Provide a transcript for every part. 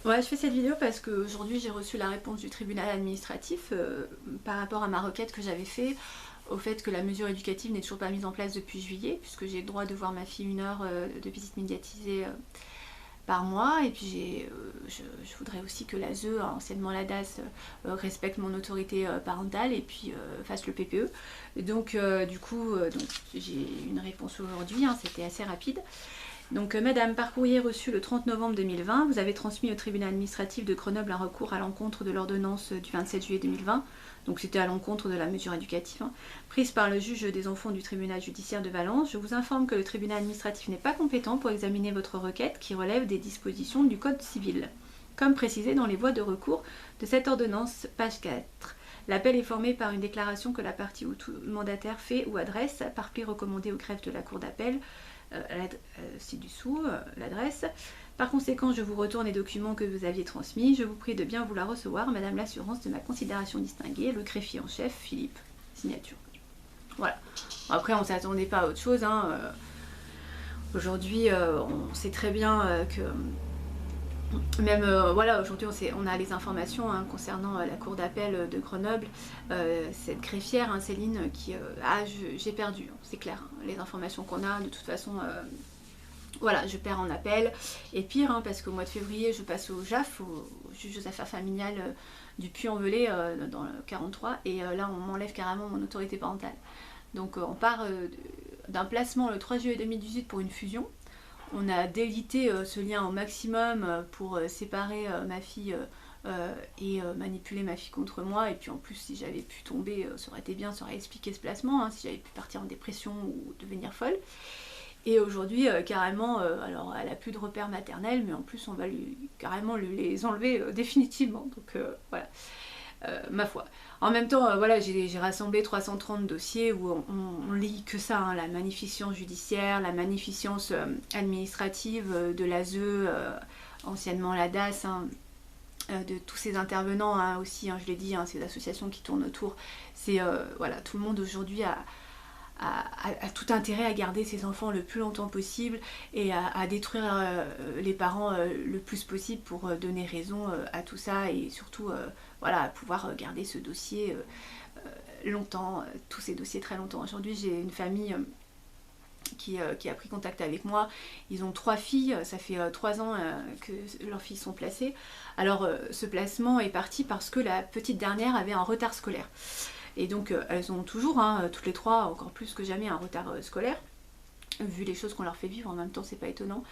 Ouais, je fais cette vidéo parce qu'aujourd'hui j'ai reçu la réponse du tribunal administratif par rapport à ma requête que j'avais fait au fait que la mesure éducative n'est toujours pas mise en place depuis juillet, puisque j'ai le droit de voir ma fille 1 heure de visite médiatisée par mois, et puis je voudrais aussi que l'ASE, anciennement la DAS, respecte mon autorité parentale et puis fasse le PPE. Donc du coup, j'ai une réponse aujourd'hui, hein, c'était assez rapide. Donc Madame, par courrier reçu le 30 novembre 2020, vous avez transmis au tribunal administratif de Grenoble un recours à l'encontre de l'ordonnance du 27 juillet 2020, donc c'était à l'encontre de la mesure éducative, hein, prise par le juge des enfants du tribunal judiciaire de Valence. Je vous informe que le tribunal administratif n'est pas compétent pour examiner votre requête qui relève des dispositions du Code civil, comme précisé dans les voies de recours de cette ordonnance, page 4. L'appel est formé par une déclaration que la partie ou tout mandataire fait ou adresse par pli recommandé au greffe de la cour d'appel, ci-dessous, l'adresse. Par conséquent, je vous retourne les documents que vous aviez transmis. Je vous prie de bien vouloir recevoir, Madame l'assurance de ma considération distinguée, le greffier en chef, Philippe. Signature. Voilà. Après, on ne s'attendait pas à autre chose, hein. Aujourd'hui, on sait très bien que même voilà, aujourd'hui on a les informations, hein, concernant la cour d'appel de Grenoble, cette greffière, hein, Céline, qui j'ai perdu, c'est clair, hein, les informations qu'on a, de toute façon, voilà, je perds en appel, et pire, hein, parce qu'au mois de février je passe au JAF, au juge aux affaires familiales du Puy-en-Velay, dans le 43, et là on m'enlève carrément mon autorité parentale. Donc on part d'un placement le 3 juillet 2018 pour une fusion. On a délité ce lien au maximum pour séparer ma fille et manipuler ma fille contre moi. Et puis en plus, si j'avais pu tomber, ça aurait été bien, ça aurait expliqué ce placement, hein, si j'avais pu partir en dépression ou devenir folle. Et aujourd'hui, carrément, alors elle a plus de repères maternels, mais en plus on va lui carrément les enlever définitivement. Donc voilà. Ma foi. En même temps, voilà, j'ai rassemblé 330 dossiers où on lit que ça, hein, la magnificence judiciaire, la magnificence administrative de l'ASE, anciennement la DAS, hein, de tous ces intervenants, hein, aussi, hein, je l'ai dit, hein, ces associations qui tournent autour. C'est voilà, tout le monde aujourd'hui a tout intérêt à garder ses enfants le plus longtemps possible et à détruire les parents le plus possible pour donner raison à tout ça, et surtout voilà, à pouvoir garder ce dossier longtemps, tous ces dossiers très longtemps. Aujourd'hui, j'ai une famille qui a pris contact avec moi. Ils ont 3 filles, ça fait 3 ans que leurs filles sont placées. Alors ce placement est parti parce que la petite dernière avait un retard scolaire. Et donc elles ont toujours, hein, toutes les 3, encore plus que jamais, un retard scolaire, vu les choses qu'on leur fait vivre. En même temps, c'est pas étonnant.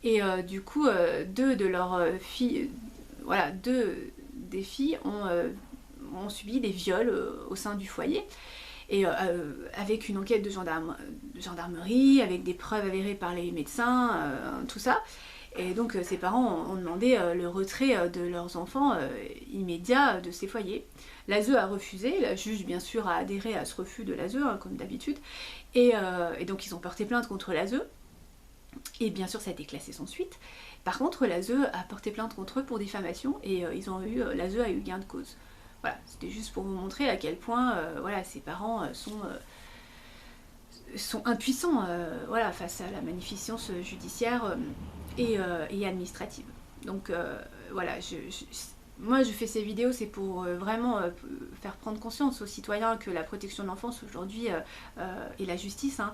Et du coup, 2 de leurs filles, voilà, 2 des filles ont subi des viols au sein du foyer. Et avec une enquête de gendarmerie, avec des preuves avérées par les médecins, tout ça. Et donc ces parents ont demandé le retrait de leurs enfants immédiat de ces foyers. L'ASE a refusé, la juge bien sûr a adhéré à ce refus de l'ASE, hein, comme d'habitude, et donc ils ont porté plainte contre l'ASE, et bien sûr ça a été classé sans suite. Par contre l'ASE a porté plainte contre eux pour diffamation, et l'ASE a eu gain de cause. Voilà, c'était juste pour vous montrer à quel point voilà, ces parents sont impuissants, voilà, face à la magnificence judiciaire et administrative. Donc voilà, moi je fais ces vidéos, c'est pour vraiment faire prendre conscience aux citoyens que la protection de l'enfance aujourd'hui et la justice, hein,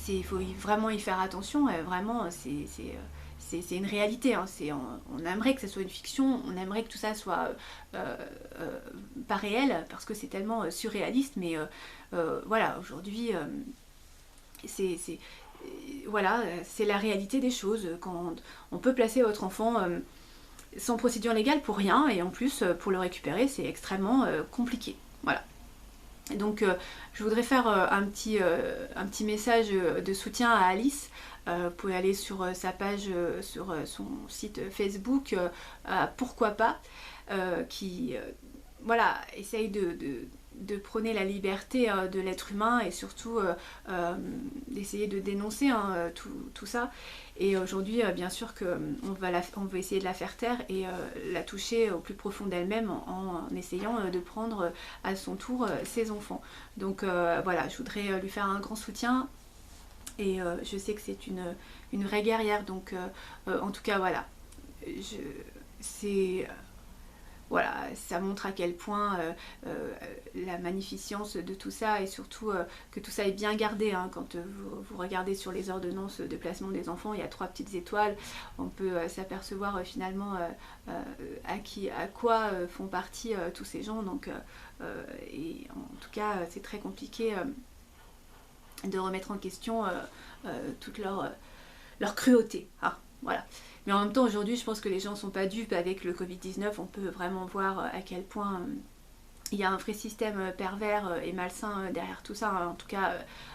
il faut vraiment y faire attention, vraiment c'est une réalité, hein. On aimerait que ça soit une fiction, on aimerait que tout ça soit pas réel, parce que c'est tellement surréaliste, mais voilà, aujourd'hui voilà, c'est la réalité des choses. Quand on peut placer votre enfant sans procédure légale pour rien, et en plus pour le récupérer c'est extrêmement compliqué. Voilà. Donc je voudrais faire un petit message de soutien à Alice. Vous pouvez aller sur sa page, sur son site Facebook, pourquoi pas, qui voilà, essaye de prôner la liberté de l'être humain, et surtout d'essayer de dénoncer, hein, tout ça. Et aujourd'hui, bien sûr qu'on va essayer de la faire taire et la toucher au plus profond d'elle-même en essayant de prendre à son tour ses enfants. Donc voilà, je voudrais lui faire un grand soutien, et je sais que c'est une vraie guerrière, donc en tout cas voilà. c'est... Voilà, ça montre à quel point la magnificence de tout ça et surtout que tout ça est bien gardé. Hein. Quand vous regardez sur les ordonnances de placement des enfants, il y a 3 petites étoiles. On peut s'apercevoir finalement à quoi font partie tous ces gens. Donc, et en tout cas, c'est très compliqué de remettre en question toute leur cruauté. Ah, voilà. Mais en même temps, aujourd'hui, je pense que les gens ne sont pas dupes avec le Covid-19. On peut vraiment voir à quel point il y a un vrai système pervers et malsain derrière tout ça. Hein. En tout cas,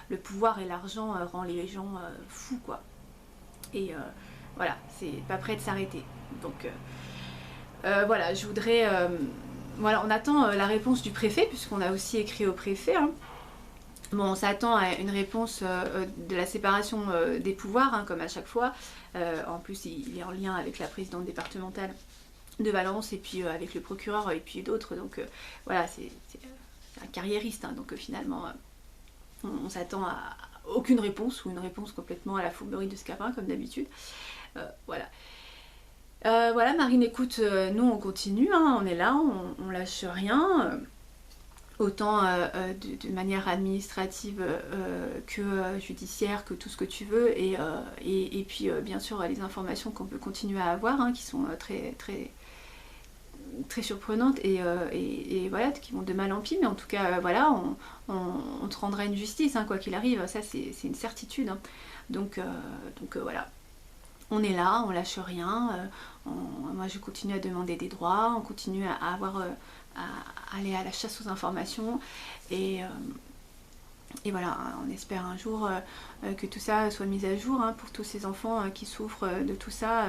le pouvoir et l'argent rend les gens fous, quoi. Et voilà, c'est pas prêt de s'arrêter. Donc voilà, je voudrais... voilà, on attend la réponse du préfet, puisqu'on a aussi écrit au préfet. Hein. Bon, on s'attend à une réponse de la séparation des pouvoirs, hein, comme à chaque fois. En plus, il est en lien avec la présidente départementale de Valence et puis avec le procureur et puis d'autres. Donc voilà, c'est un carriériste. Hein, donc finalement, on s'attend à aucune réponse ou une réponse complètement à la fourberie de Scapin, comme d'habitude. Voilà. Voilà, Marine, écoute, nous on continue, hein, on est là, on lâche rien. Autant de manière administrative que judiciaire, que tout ce que tu veux, et puis bien sûr les informations qu'on peut continuer à avoir, hein, qui sont très surprenantes et voilà, qui vont de mal en pis, mais en tout cas voilà, on te rendra une justice, hein, quoi qu'il arrive, ça c'est une certitude. Hein. Donc voilà. On est là, on lâche rien, moi je continue à demander des droits, on continue à aller à la chasse aux informations et voilà, on espère un jour que tout ça soit mis à jour, hein, pour tous ces enfants qui souffrent de tout ça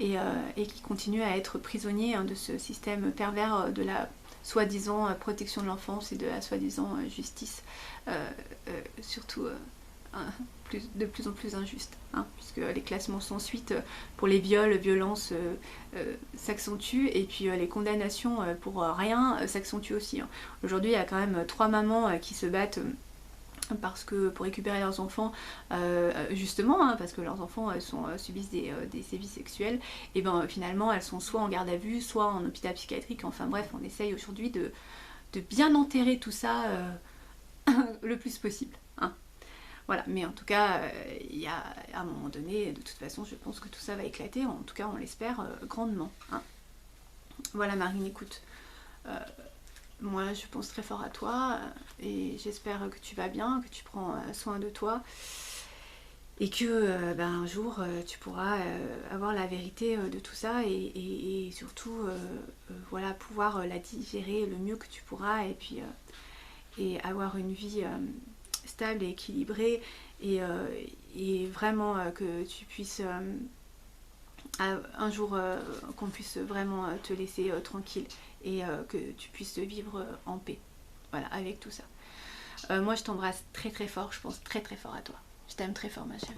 et qui continuent à être prisonniers, hein, de ce système pervers de la soi-disant protection de l'enfance et de la soi-disant justice, surtout de plus en plus injuste, hein, puisque les classements sans suite pour les viols, violences s'accentuent et puis les condamnations pour rien s'accentuent aussi. Hein. Aujourd'hui, il y a quand même 3 mamans qui se battent parce que pour récupérer leurs enfants, justement, hein, parce que leurs enfants subissent des sévices sexuels, et ben finalement elles sont soit en garde à vue, soit en hôpital psychiatrique. Enfin bref, on essaye aujourd'hui de bien enterrer tout ça le plus possible. Hein. Voilà, mais en tout cas, il y a à un moment donné, de toute façon, je pense que tout ça va éclater, en tout cas on l'espère grandement. Hein. Voilà Marine, écoute, moi je pense très fort à toi et j'espère que tu vas bien, que tu prends soin de toi et que un jour tu pourras avoir la vérité de tout ça et surtout voilà, pouvoir la digérer le mieux que tu pourras et puis et avoir une vie stable et équilibrée et vraiment que tu puisses un jour qu'on puisse vraiment te laisser tranquille et que tu puisses vivre en paix, voilà, avec tout ça. Moi je t'embrasse très très fort, je pense très très fort à toi, je t'aime très fort ma chérie.